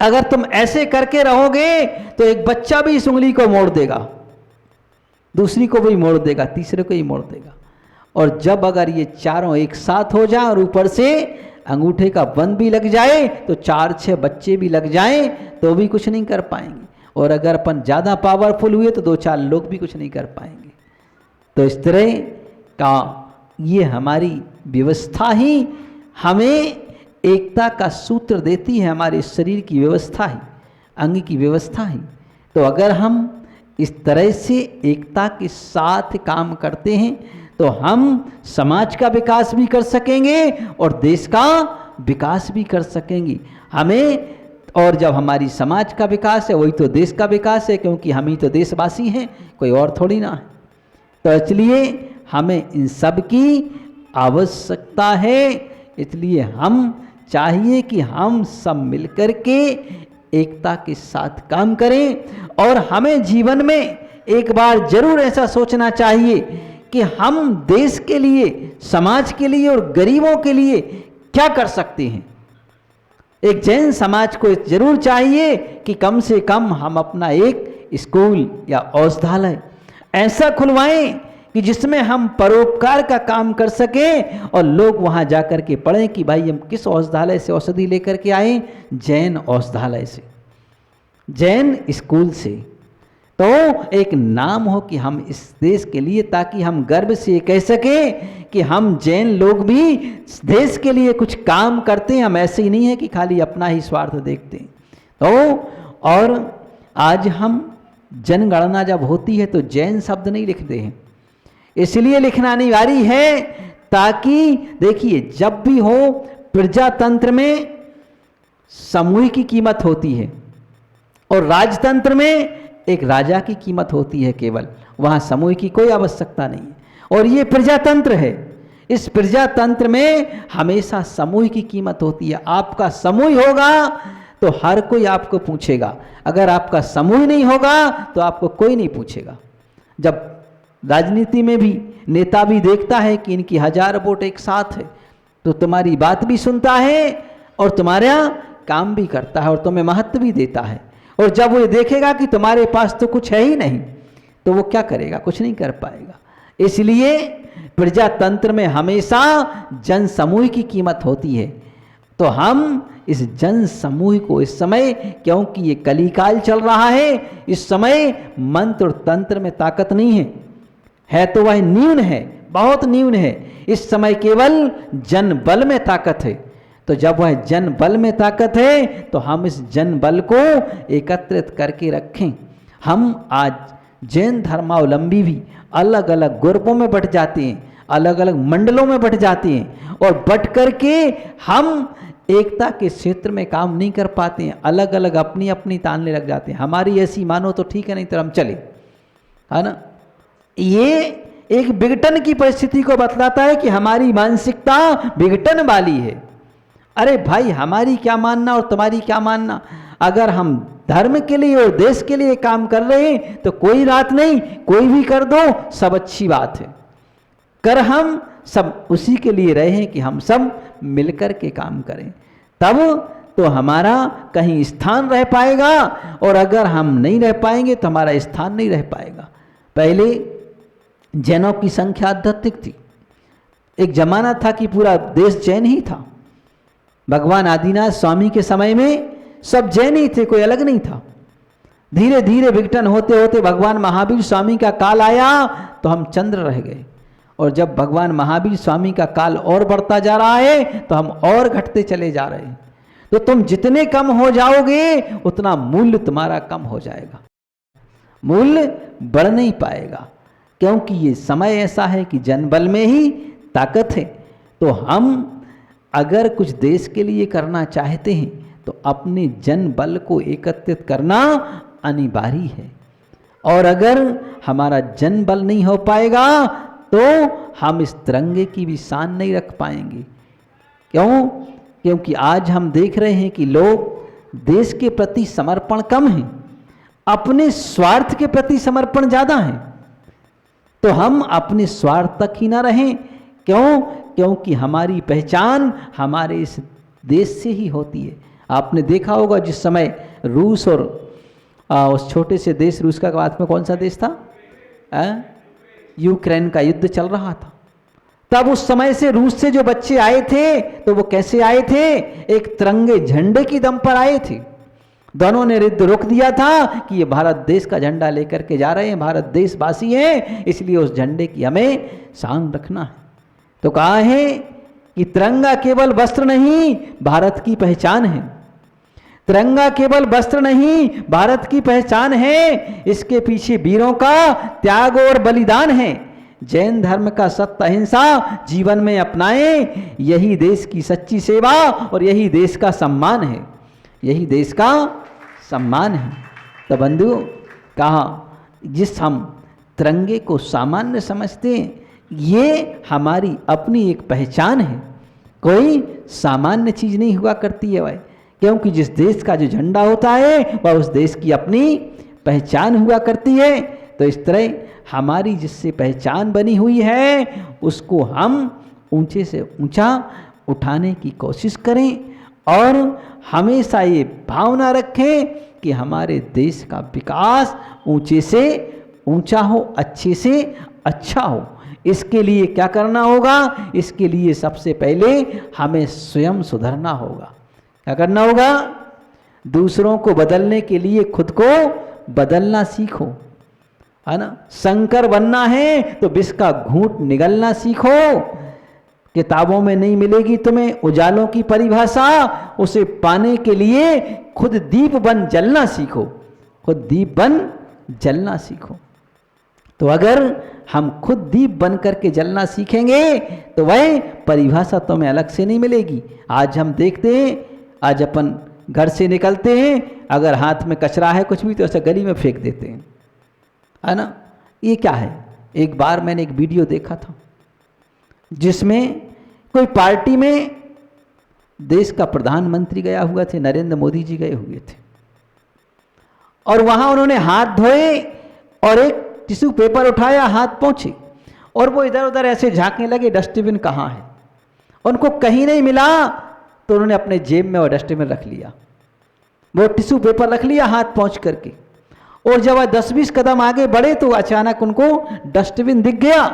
अगर तुम ऐसे करके रहोगे तो एक बच्चा भी इस उंगली को मोड़ देगा, दूसरी को भी मोड़ देगा, तीसरे को ही मोड़ देगा। और जब अगर ये चारों एक साथ हो जाए और ऊपर से अंगूठे का बंद भी लग जाए तो 4-6 बच्चे भी लग जाएं तो भी कुछ नहीं कर पाएंगे। और अगर अपन ज़्यादा पावरफुल हुए तो 2-4 लोग भी कुछ नहीं कर पाएंगे। तो इस तरह का ये हमारी व्यवस्था ही हमें एकता का सूत्र देती है, हमारे शरीर की व्यवस्था ही, अंग की व्यवस्था ही। तो अगर हम इस तरह से एकता के साथ काम करते हैं तो हम समाज का विकास भी कर सकेंगे और देश का विकास भी कर सकेंगे। हमें, और जब हमारी समाज का विकास है वही तो देश का विकास है, क्योंकि हम ही तो देशवासी हैं, कोई और थोड़ी ना है। तो इसलिए हमें इन सब की आवश्यकता है। इसलिए हम चाहिए कि हम सब मिलकर के एकता के साथ काम करें। और हमें जीवन में एक बार जरूर ऐसा सोचना चाहिए कि हम देश के लिए, समाज के लिए और गरीबों के लिए क्या कर सकते हैं। एक जैन समाज को जरूर चाहिए कि कम से कम हम अपना एक स्कूल या औषधालय ऐसा खुलवाएं कि जिसमें हम परोपकार का काम कर सकें और लोग वहां जाकर के पढ़ें कि भाई हम किस औषधालय से औषधि लेकर के आए, जैन औषधालय से, जैन स्कूल से। तो एक नाम हो कि हम इस देश के लिए, ताकि हम गर्व से कह सकें कि हम जैन लोग भी देश के लिए कुछ काम करते हैं। हम ऐसे ही नहीं है कि खाली अपना ही स्वार्थ देखते हैं। तो और आज हम जनगणना जब होती है तो जैन शब्द नहीं लिखते हैं, इसलिए लिखना अनिवार्य है ताकि देखिए जब भी हो प्रजातंत्र में समूह की कीमत होती है और राजतंत्र में एक राजा की कीमत होती है केवल, वहाँ समूह की कोई आवश्यकता नहीं है। और ये प्रजातंत्र है, इस प्रजातंत्र में हमेशा समूह की कीमत होती है। आपका समूह होगा तो हर कोई आपको पूछेगा, अगर आपका समूह नहीं होगा तो आपको कोई नहीं पूछेगा। जब राजनीति में भी नेता भी देखता है कि इनकी 1000 वोट एक साथ है तो तुम्हारी बात भी सुनता है और तुम्हारा काम भी करता है और तुम्हें महत्व भी देता है। और जब वो ये देखेगा कि तुम्हारे पास तो कुछ है ही नहीं तो वो क्या करेगा, कुछ नहीं कर पाएगा। इसलिए प्रजातंत्र में हमेशा जन समूह की कीमत होती है। तो हम इस जन समूह को इस समय, क्योंकि ये कलिकाल चल रहा है, इस समय मंत्र और तंत्र में ताकत नहीं है तो वह न्यून है, बहुत न्यून है। इस समय केवल जन बल में ताकत है। तो जब वह जन बल में ताकत है तो हम इस जन बल को एकत्रित करके रखें। हम आज जैन धर्मावलंबी भी अलग अलग ग्रुपों में बट जाते हैं, अलग अलग मंडलों में बट जाते हैं और बट करके हम एकता के क्षेत्र में काम नहीं कर पाते हैं, अलग अलग अपनी अपनी तानने लग जाते हैं। हमारी ऐसी मानो तो ठीक है, नहीं तो हम चले, है ना। ये एक विघटन की परिस्थिति को बतलाता है कि हमारी मानसिकता विघटन वाली है। अरे भाई, हमारी क्या मानना और तुम्हारी क्या मानना, अगर हम धर्म के लिए और देश के लिए काम कर रहे हैं तो कोई बात नहीं, कोई भी कर दो, सब अच्छी बात है। कर हम सब उसी के लिए रहे हैं कि हम सब मिलकर के काम करें, तब तो हमारा कहीं स्थान रह पाएगा। और अगर हम नहीं रह पाएंगे तो हमारा स्थान नहीं रह पाएगा। पहले जैनों की संख्या अत्यधिक थी, एक जमाना था कि पूरा देश जैन ही था। भगवान आदिनाथ स्वामी के समय में सब जैन ही थे, कोई अलग नहीं था। धीरे धीरे विघटन होते होते भगवान महावीर स्वामी का काल आया तो हम चंद्र रह गए। और जब भगवान महावीर स्वामी का काल और बढ़ता जा रहा है तो हम और घटते चले जा रहे हैं। तो तुम जितने कम हो जाओगे उतना मूल्य तुम्हारा कम हो जाएगा, मूल्य बढ़ नहीं पाएगा, क्योंकि ये समय ऐसा है कि जनबल में ही ताकत है। तो हम अगर कुछ देश के लिए करना चाहते हैं तो अपने जन बल को एकत्रित करना अनिवार्य है। और अगर हमारा जन बल नहीं हो पाएगा तो हम इस तिरंगे की भी शान नहीं रख पाएंगे। क्यों? क्योंकि आज हम देख रहे हैं कि लोग देश के प्रति समर्पण कम है, अपने स्वार्थ के प्रति समर्पण ज़्यादा है। तो हम अपने स्वार्थ तक ही ना रहें। क्यों? क्योंकि हमारी पहचान हमारे इस देश से ही होती है। आपने देखा होगा जिस समय रूस और उस छोटे से देश, रूस का बाद में कौन सा देश था, यूक्रेन का युद्ध चल रहा था, तब उस समय से रूस से जो बच्चे आए थे तो वो कैसे आए थे, एक तिरंगे झंडे की दम पर आए थे। दोनों ने युद्ध रोक दिया था कि ये भारत देश का झंडा लेकर के जा रहे हैं, भारत देशवासी हैं, इसलिए उस झंडे की हमें शान रखना है। तो कहा है कि तिरंगा केवल वस्त्र नहीं, भारत की पहचान है। तिरंगा केवल वस्त्र नहीं, भारत की पहचान है। इसके पीछे वीरों का त्याग और बलिदान है। जैन धर्म का सत्य अहिंसा जीवन में अपनाएं, यही देश की सच्ची सेवा और यही देश का सम्मान है, यही देश का सम्मान है। तो बंधु कहा, जिस हम तिरंगे को सामान्य समझते हैं, ये हमारी अपनी एक पहचान है, कोई सामान्य चीज़ नहीं हुआ करती है भाई। क्योंकि जिस देश का जो झंडा होता है वह उस देश की अपनी पहचान हुआ करती है। तो इस तरह हमारी जिससे पहचान बनी हुई है उसको हम ऊंचे से ऊंचा उठाने की कोशिश करें और हमेशा ये भावना रखें कि हमारे देश का विकास ऊंचे से ऊंचा हो, अच्छे से अच्छा हो। इसके लिए क्या करना होगा? इसके लिए सबसे पहले हमें स्वयं सुधरना होगा। क्या करना होगा? दूसरों को बदलने के लिए खुद को बदलना सीखो। है ना। शंकर बनना है तो विष का घूंट निगलना सीखो। किताबों में नहीं मिलेगी तुम्हें उजालों की परिभाषा, उसे पाने के लिए खुद दीप बन जलना सीखो, खुद दीप बन जलना सीखो। तो अगर हम खुद दीप बन करके जलना सीखेंगे तो वह परिभाषा तुम्हें अलग से नहीं मिलेगी। आज हम देखते हैं, आज अपन घर से निकलते हैं, अगर हाथ में कचरा है कुछ भी तो ऐसा गली में फेंक देते हैं, है ना। ये क्या है? एक बार मैंने एक वीडियो देखा था जिसमें कोई पार्टी में देश का प्रधानमंत्री गया हुआ थे, नरेंद्र मोदी जी गए हुए थे, और वहां उन्होंने हाथ धोए और एक टिश्यू पेपर उठाया, हाथ पोंछे, और वो इधर उधर ऐसे झांकने लगे डस्टबिन कहाँ है। उनको कहीं नहीं मिला तो उन्होंने अपने जेब में वो डस्टबिन रख लिया, वो टिश्यू पेपर रख लिया हाथ पोंछ करके। और जब वह 10-20 कदम आगे बढ़े तो अचानक उनको डस्टबिन दिख गया,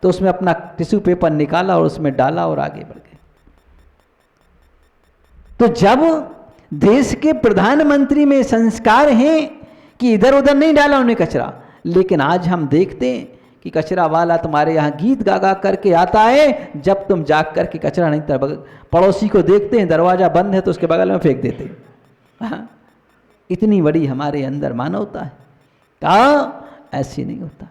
तो उसमें अपना टिश्यू पेपर निकाला और उसमें डाला और आगे बढ़ गए। तो जब देश के प्रधानमंत्री में संस्कार हैं कि इधर उधर नहीं डाला उन्हें कचरा, लेकिन आज हम देखते हैं कि कचरा वाला तुम्हारे यहाँ गीत गा गा करके आता है, जब तुम जाग करके कचरा नहीं पड़ोसी को देखते हैं दरवाजा बंद है तो उसके बगल में फेंक देते हैं। हाँ, इतनी बड़ी हमारे अंदर मानवता है। कहा ऐसे नहीं होता।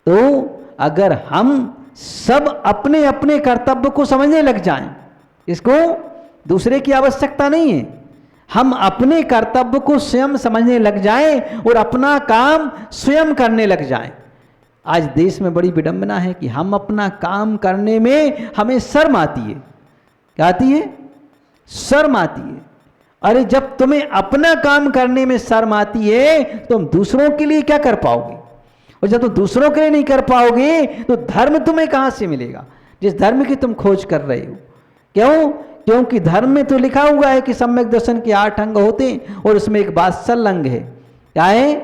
तो अगर हम सब अपने अपने कर्तव्य को समझने लग जाएं, इसको दूसरे की आवश्यकता नहीं है, हम अपने कर्तव्य को स्वयं समझने लग जाएं और अपना काम स्वयं करने लग जाएं। आज देश में बड़ी विडंबना है कि हम अपना काम करने में हमें शर्म आती है। क्या आती है? शर्म आती है। अरे जब तुम्हें अपना काम करने में शर्म आती है तुम दूसरों के लिए क्या कर पाओगे? और जब तुम दूसरों के लिए नहीं कर पाओगे तो धर्म तुम्हें कहां से मिलेगा, जिस धर्म की तुम खोज कर रहे हो? क्यों? क्योंकि धर्म में तो लिखा हुआ है कि सम्यक दर्शन के 8 अंग होते हैं और उसमें एक वात्सल्य अंग है। क्या है?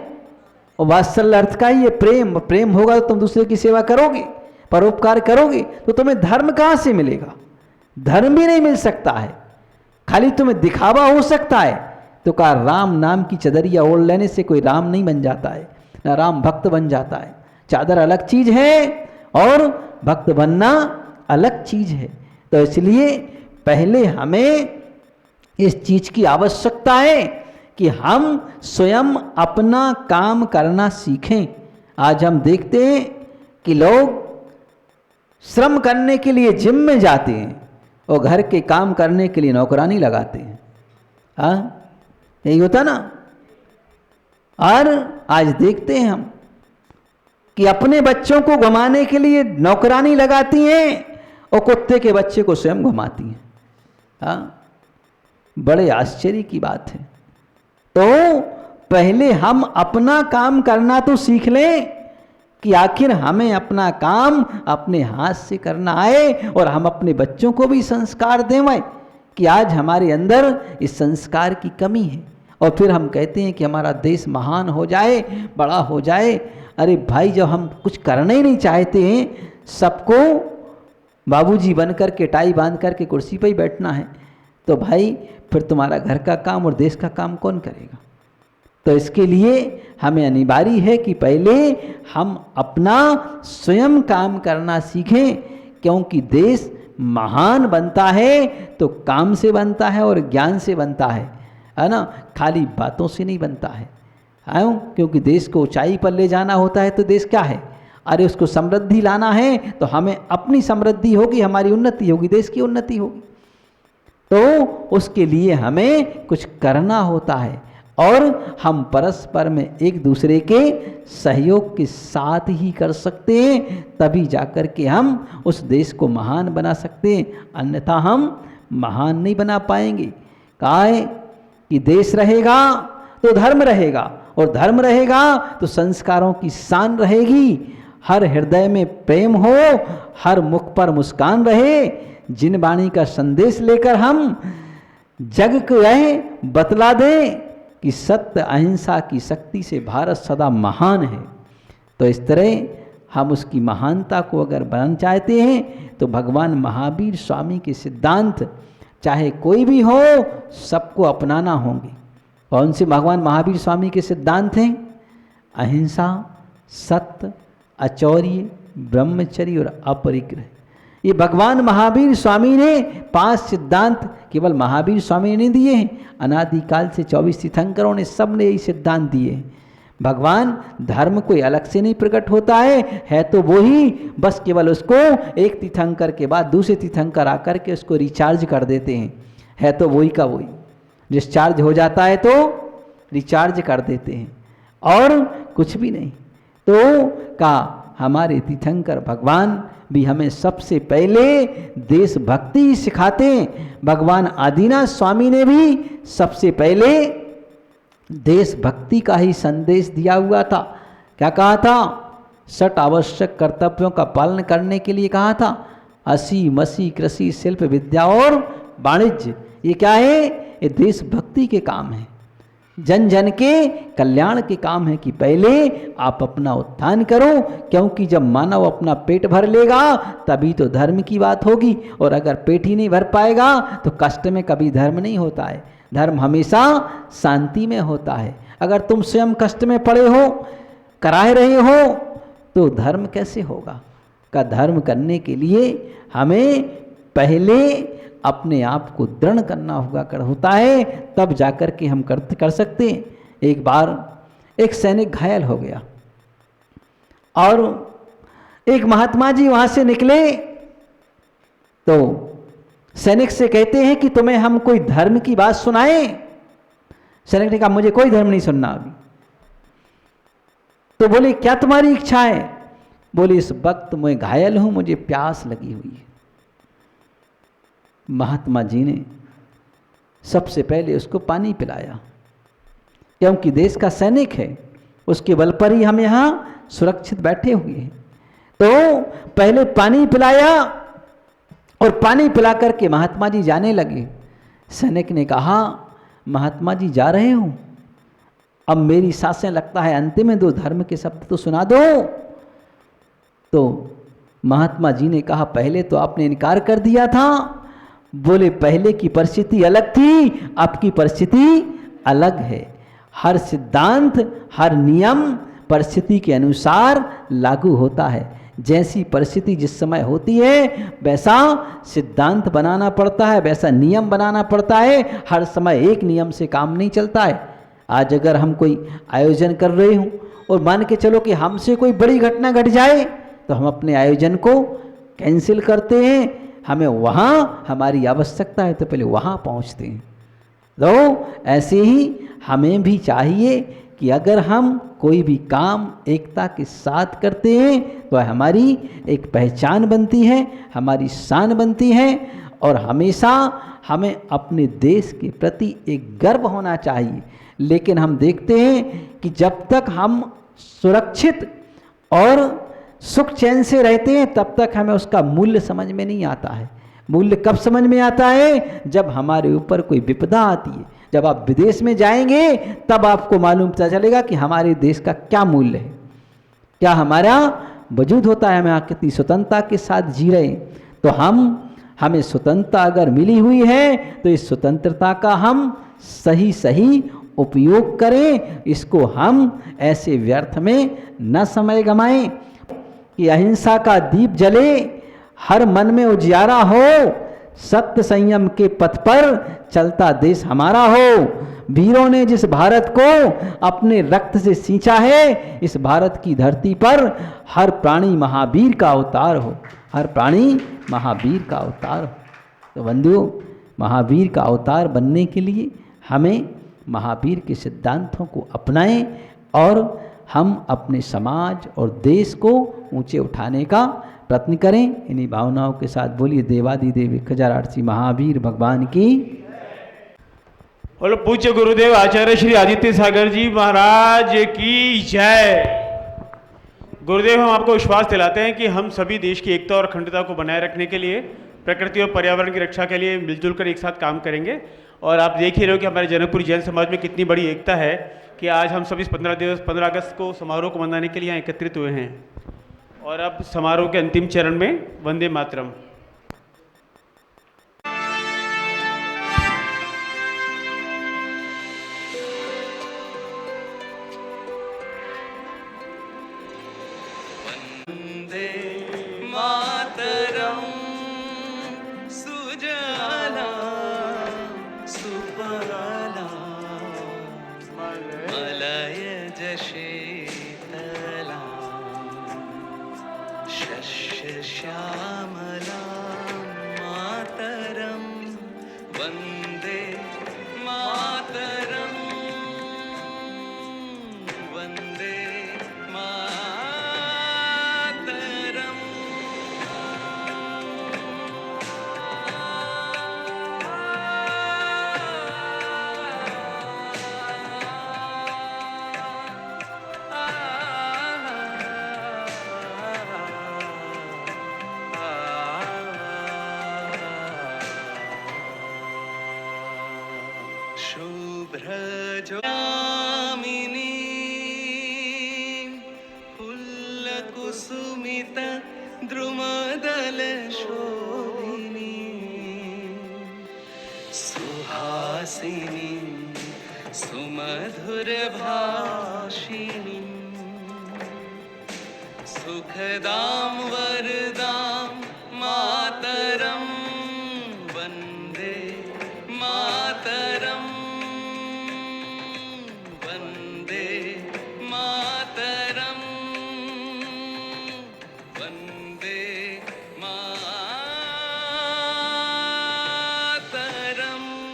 और वात्सल्य अर्थ का ही ये प्रेम। प्रेम होगा तो तुम दूसरे की सेवा करोगे, परोपकार करोगे, तो तुम्हें धर्म कहां से मिलेगा? धर्म भी नहीं मिल सकता है, खाली तुम्हें दिखावा हो सकता है। तो कहा राम नाम की चदरिया ओढ़ लेने से कोई राम नहीं बन जाता है, ना राम भक्त बन जाता है। चादर अलग चीज है और भक्त बनना अलग चीज है। तो इसलिए पहले हमें इस चीज की आवश्यकता है कि हम स्वयं अपना काम करना सीखें। आज हम देखते हैं कि लोग श्रम करने के लिए जिम में जाते हैं और घर के काम करने के लिए नौकरानी लगाते हैं। हाँ, यही होता ना। और आज देखते हैं हम कि अपने बच्चों को घुमाने के लिए नौकरानी लगाती हैं और कुत्ते के बच्चे को स्वयं घुमाती हैं। हाँ, बड़े आश्चर्य की बात है। तो पहले हम अपना काम करना तो सीख लें कि आखिर हमें अपना काम अपने हाथ से करना आए और हम अपने बच्चों को भी संस्कार दें कि आज हमारे अंदर इस संस्कार की कमी है। और फिर हम कहते हैं कि हमारा देश महान हो जाए, बड़ा हो जाए। अरे भाई, जब हम कुछ करना ही नहीं चाहते हैं, सबको बाबूजी बन कर के टाई बांध कर के कुर्सी पर ही बैठना है, तो भाई फिर तुम्हारा घर का काम और देश का काम कौन करेगा? तो इसके लिए हमें अनिवार्य है कि पहले हम अपना स्वयं काम करना सीखें, क्योंकि देश महान बनता है तो काम से बनता है और ज्ञान से बनता है ना, खाली बातों से नहीं बनता है। क्योंकि देश को ऊंचाई पर ले जाना होता है तो देश क्या है? अरे उसको समृद्धि लाना है तो हमें अपनी समृद्धि होगी, हमारी उन्नति होगी, देश की उन्नति होगी। तो उसके लिए हमें कुछ करना होता है और हम परस्पर में एक दूसरे के सहयोग के साथ ही कर सकते हैं, तभी जाकर के हम उस देश को महान बना सकते हैं, अन्यथा हम महान नहीं बना पाएंगे। कहा है कि देश रहेगा तो धर्म रहेगा और धर्म रहेगा तो संस्कारों की शान रहेगी। हर हृदय में प्रेम हो, हर मुख पर मुस्कान रहे। जिन वाणी का संदेश लेकर हम जग को यह बतला दें कि सत्य अहिंसा की शक्ति से भारत सदा महान है। तो इस तरह हम उसकी महानता को अगर बनना चाहते हैं तो भगवान महावीर स्वामी के सिद्धांत चाहे कोई भी हो सबको अपनाना होंगे। कौन से भगवान महावीर स्वामी के सिद्धांत हैं? अहिंसा, सत्य, अचौर्य, ब्रह्मचर्य और अपरिग्रह। ये भगवान महावीर स्वामी ने 5 सिद्धांत केवल महावीर स्वामी ने नहीं दिए हैं, अनादिकाल से 24 तीर्थंकरों ने सब ने यही सिद्धांत दिए हैं। भगवान धर्म कोई अलग से नहीं प्रकट होता है तो वही, बस केवल उसको एक तीर्थंकर के बाद दूसरे तीर्थंकर आकर के उसको रिचार्ज कर देते हैं, है तो वही का वही। डिस्चार्ज हो जाता है तो रिचार्ज कर देते हैं और कुछ भी नहीं। तो का हमारे तीर्थंकर भगवान भी हमें सबसे पहले देशभक्ति सिखाते हैं। भगवान आदिनाथ स्वामी ने भी सबसे पहले देशभक्ति का ही संदेश दिया हुआ था। क्या कहा था? 6 आवश्यक कर्तव्यों का पालन करने के लिए कहा था। 80 मसी कृषि शिल्प विद्या और वाणिज्य, ये क्या है? ये देशभक्ति के काम है, जन जन के कल्याण के काम है कि पहले आप अपना उत्थान करो, क्योंकि जब मानव अपना पेट भर लेगा तभी तो धर्म की बात होगी, और अगर पेट ही नहीं भर पाएगा तो कष्ट में कभी धर्म नहीं होता है। धर्म हमेशा शांति में होता है। अगर तुम स्वयं कष्ट में पड़े हो, कराए रहे हो, तो धर्म कैसे होगा? का धर्म करने के लिए हमें पहले अपने आप को दृढ़ करना होता है, तब जाकर के हम कर सकते हैं। एक बार एक सैनिक घायल हो गया और एक महात्मा जी वहां से निकले तो सैनिक से कहते हैं कि तुम्हें हम कोई धर्म की बात सुनाएं। सैनिक ने कहा मुझे कोई धर्म नहीं सुनना अभी। तो बोले क्या तुम्हारी इच्छा है? बोले इस वक्त मैं घायल हूं, मुझे प्यास लगी हुई है। महात्मा जी ने सबसे पहले उसको पानी पिलाया, क्योंकि देश का सैनिक है, उसके बल पर ही हम यहाँ सुरक्षित बैठे हुए हैं। तो पहले पानी पिलाया और पानी पिला करके महात्मा जी जाने लगे। सैनिक ने कहा महात्मा जी जा रहे हो, अब मेरी सांसें लगता है अंतिम में 2 धर्म के शब्द तो सुना दो। तो महात्मा जी ने कहा पहले तो आपने इनकार कर दिया था। बोले पहले की परिस्थिति अलग थी, अब की परिस्थिति अलग है। हर सिद्धांत, हर नियम परिस्थिति के अनुसार लागू होता है। जैसी परिस्थिति जिस समय होती है वैसा सिद्धांत बनाना पड़ता है, वैसा नियम बनाना पड़ता है। हर समय एक नियम से काम नहीं चलता है। आज अगर हम कोई आयोजन कर रहे हूँ और मान के चलो कि हमसे कोई बड़ी घटना घट जाए तो हम अपने आयोजन को कैंसिल करते हैं। हमें वहाँ हमारी आवश्यकता है तो पहले वहाँ पहुँचते हैं। तो ऐसे ही हमें भी चाहिए कि अगर हम कोई भी काम एकता के साथ करते हैं तो हमारी एक पहचान बनती है, हमारी शान बनती है, और हमेशा हमें अपने देश के प्रति एक गर्व होना चाहिए। लेकिन हम देखते हैं कि जब तक हम सुरक्षित और सुख चैन से रहते हैं तब तक हमें उसका मूल्य समझ में नहीं आता है। मूल्य कब समझ में आता है? जब हमारे ऊपर कोई विपदा आती है। जब आप विदेश में जाएंगे तब आपको मालूम पता चलेगा कि हमारे देश का क्या मूल्य है, क्या हमारा वजूद होता है, हम यहाँ कितनी स्वतंत्रता के साथ जी रहे हैं। तो हमें स्वतंत्रता अगर मिली हुई है तो इस स्वतंत्रता का हम सही उपयोग करें। इसको हम ऐसे व्यर्थ में न समय गमाएं कि अहिंसा का दीप जले, हर मन में उजियारा हो, सत्य संयम के पथ पर चलता देश हमारा हो। वीरों ने जिस भारत को अपने रक्त से सींचा है, इस भारत की धरती पर हर प्राणी महावीर का अवतार हो, हर प्राणी महावीर का अवतार हो। तो बंधुओं, महावीर का अवतार बनने के लिए हमें महावीर के सिद्धांतों को अपनाएं और हम अपने समाज और देश को ऊंचे उठाने का प्रयत्न करें। इन्हीं भावनाओं के साथ बोलिए देवादिदेव 1008 महावीर भगवान की। बोलो पूज्य गुरुदेव आचार्य श्री आदित्य सागर जी महाराज की जय। गुरुदेव, हम आपको विश्वास दिलाते हैं कि हम सभी देश की एकता और अखंडता को बनाए रखने के लिए, प्रकृति और पर्यावरण की रक्षा के लिए मिलजुल कर एक साथ काम करेंगे। और आप देख ही रहे हो कि हमारे जनकपुर जैन समाज में कितनी बड़ी एकता है कि आज हम सभी 15 अगस्त को समारोह को मनाने के लिए यहाँ एकत्रित हुए हैं। और अब समारोह के अंतिम चरण में वंदे मातरम। मलयज शीतला शस्यश्यामला मातरं वन्दे मातरं वन्दे मातरम् शुभ्रजामिनी फुल्लकुसुमित द्रुमदलशोभिनी सुहासिनी सुमधुरभाषिणी सुखदां वरदां मातरं वन्दे मातरं वन्दे मातरं वन्दे मातरम्।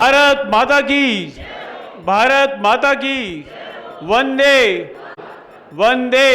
भारत माता की, भारत माता की, वंदे वंदे